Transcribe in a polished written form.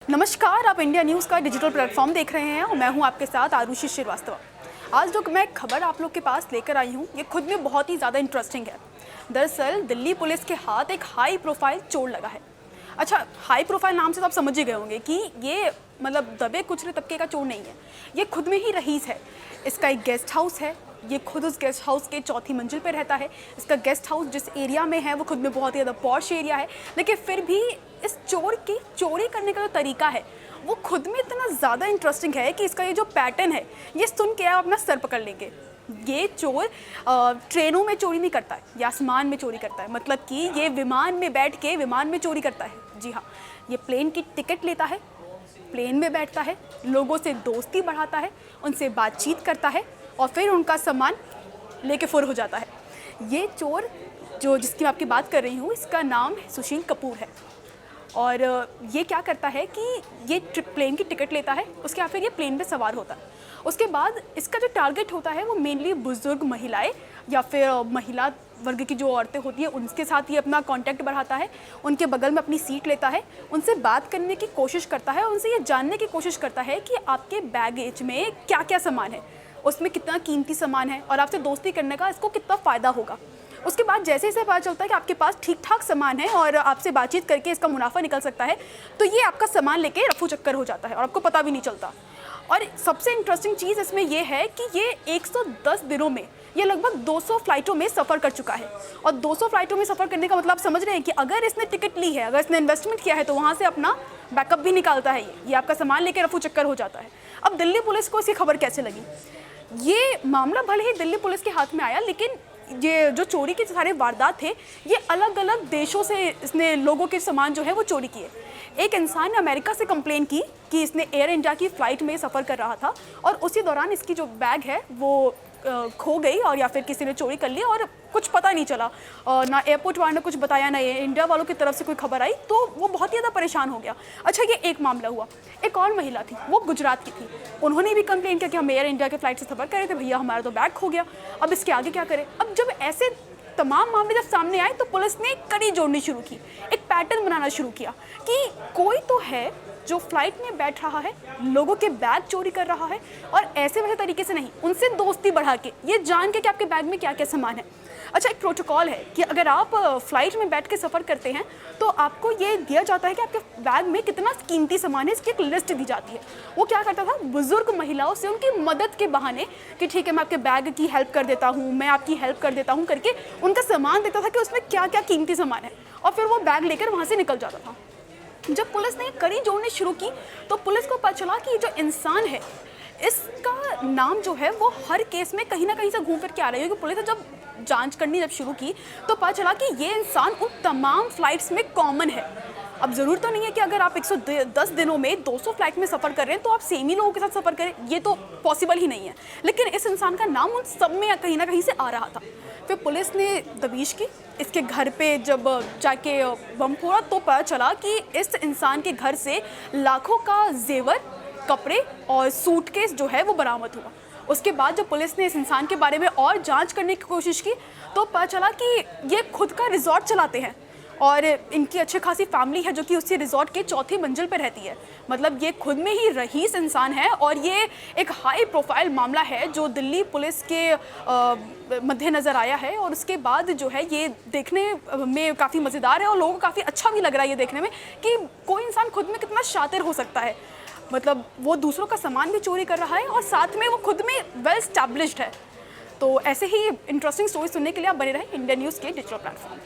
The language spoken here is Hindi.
नमस्कार, आप इंडिया न्यूज़ का डिजिटल प्लेटफॉर्म देख रहे हैं और मैं हूं आपके साथ आरुषि श्रीवास्तव। आज जो मैं खबर आप लोग के पास लेकर आई हूं, ये खुद में बहुत ही ज़्यादा इंटरेस्टिंग है। दरअसल दिल्ली पुलिस के हाथ एक हाई प्रोफाइल चोर लगा है। अच्छा, हाई प्रोफाइल नाम से तो आप समझ ही गए होंगे कि ये मतलब दबे कुचले तबके का चोर नहीं है, ये खुद में ही रईस है। इसका एक गेस्ट हाउस है, ये खुद उस गेस्ट हाउस के चौथी मंजिल पर रहता है। इसका गेस्ट हाउस जिस एरिया में है वो खुद में बहुत ही ज़्यादा पॉश एरिया है, लेकिन फिर भी इस चोर की चोरी करने का जो तरीका है वो खुद में इतना ज़्यादा इंटरेस्टिंग है कि इसका ये जो पैटर्न है ये सुन के आप अपना सर पकड़ लेंगे। ये चोर ट्रेनों में चोरी नहीं करता है या आसमान में चोरी करता है, मतलब कि ये विमान में बैठ के विमान में चोरी करता है। जी हाँ, ये प्लेन की टिकट लेता है, प्लेन में बैठता है, लोगों से दोस्ती बढ़ाता है, उनसे बातचीत करता है और फिर उनका सामान लेके फुर हो जाता है। ये चोर जो जिसकी मैं आपकी बात कर रही हूँ, इसका नाम सुशील कपूर है। और ये क्या करता है कि ये प्लेन की टिकट लेता है, उसके बाद फिर ये प्लेन पे सवार होता है। उसके बाद इसका जो टारगेट होता है वो मेनली बुजुर्ग महिलाएं या फिर महिला वर्ग की जो औरतें होती हैं उनके साथ ही अपना कांटेक्ट बढ़ाता है, उनके बगल में अपनी सीट लेता है, उनसे बात करने की कोशिश करता है, उनसे ये जानने की कोशिश करता है कि आपके बैगेज में क्या क्या सामान है, उसमें कितना कीमती सामान है और आपसे दोस्ती करने का इसको कितना फ़ायदा होगा। उसके बाद जैसे ही पता चलता है कि आपके पास ठीक ठाक सामान है और आपसे बातचीत करके इसका मुनाफा निकल सकता है, तो ये आपका सामान लेके रफू चक्कर हो जाता है और आपको पता भी नहीं चलता। और सबसे इंटरेस्टिंग चीज़ इसमें यह है कि ये 110 दिनों में ये लगभग 200 फ्लाइटों में सफ़र कर चुका है। और 200 फ्लाइटों में सफ़र करने का मतलब आप समझ रहे हैं कि अगर इसने टिकट ली है, अगर इसने इन्वेस्टमेंट किया है, तो वहाँ से अपना बैकअप भी निकालता है। ये आपका सामान लेके रफू चक्कर हो जाता है। अब दिल्ली पुलिस को इसकी खबर कैसे लगी? ये मामला भले ही दिल्ली पुलिस के हाथ में आया, लेकिन ये जो चोरी के सारे वारदात थे ये अलग अलग देशों से इसने लोगों के सामान जो है वो चोरी किए। एक इंसान ने अमेरिका से कंप्लेन की कि इसने एयर इंडिया की फ़्लाइट में सफ़र कर रहा था और उसी दौरान इसकी जो बैग है वो खो गई और या फिर किसी ने चोरी कर ली और कुछ पता नहीं चला, और ना एयरपोर्ट वालों ने कुछ बताया, ना इंडिया वालों की तरफ से कोई खबर आई, तो वो बहुत ही ज़्यादा परेशान हो गया। अच्छा, ये एक मामला हुआ। एक और महिला थी, वो गुजरात की थी, उन्होंने भी कंप्लेन किया कि हम एयर इंडिया के फ़्लाइट से सफ़र कर रहे थे, भैया हमारा तो बैग खो गया, अब इसके आगे क्या करें। अब जब ऐसे तमाम मामले जब सामने आए तो पुलिस ने कड़ी जोड़नी शुरू की, एक पैटर्न बनाना शुरू किया कि कोई तो है जो फ्लाइट में बैठ रहा है, लोगों के बैग चोरी कर रहा है और ऐसे वैसे तरीके से नहीं, उनसे दोस्ती बढ़ा के, ये जान के कि आपके बैग में क्या क्या सामान है। अच्छा, एक प्रोटोकॉल है कि अगर आप फ्लाइट में बैठ के सफ़र करते हैं तो आपको ये दिया जाता है कि आपके बैग में कितना कीमती सामान है, इसकी एक लिस्ट दी जाती है। वो क्या करता था, बुजुर्ग महिलाओं से उनकी मदद के बहाने कि ठीक है मैं आपके बैग की हेल्प कर देता हूँ, मैं आपकी हेल्प कर देता हूँ करके उनका सामान देता था कि उसमें क्या क्या कीमती सामान है, और फिर वो बैग लेकर वहाँ से निकल जाता था। जब पुलिस ने कड़ी जोड़नी शुरू की तो पुलिस को पता चला कि जो इंसान है इसका नाम जो है वो हर केस में कहीं ना कहीं से घूम फिर के आ रही है। क्योंकि पुलिस ने जब जांच करनी जब शुरू की तो पता चला कि ये इंसान उन तमाम फ्लाइट्स में कॉमन है। अब ज़रूर तो नहीं है कि अगर आप 110 दिनों में 200 फ्लाइट में सफ़र कर रहे हैं तो आप सेम ही लोगों के साथ सफ़र करें, ये तो पॉसिबल ही नहीं है। लेकिन इस इंसान का नाम उन सब में कहीं ना कहीं से आ रहा था। फिर पुलिस ने दबिश की, इसके घर पे जब जाके बम फोड़ा तो पता चला कि इस इंसान के घर से लाखों का जेवर, कपड़े और सूटकेस जो है वो बरामद हुआ। उसके बाद जब पुलिस ने इस इंसान के बारे में और जांच करने की कोशिश की तो पता चला कि ये खुद का रिजॉर्ट चलाते हैं और इनकी अच्छी खासी फैमिली है जो कि उसी रिजॉर्ट के चौथी मंजिल पर रहती है। मतलब ये खुद में ही रईस इंसान है और ये एक हाई प्रोफाइल मामला है जो दिल्ली पुलिस के मध्य नज़र आया है। और उसके बाद जो है ये देखने में काफ़ी मज़ेदार है और लोगों को काफ़ी अच्छा भी लग रहा है ये देखने में कि कोई इंसान खुद में कितना शातिर हो सकता है। मतलब वो दूसरों का सामान भी चोरी कर रहा है और साथ में वो खुद में वेल स्टैब्लिश्ड है। तो ऐसे ही इंटरेस्टिंग स्टोरी सुनने के लिए आप बने रहें इंडिया न्यूज़ के डिजिटल प्लेटफॉर्म।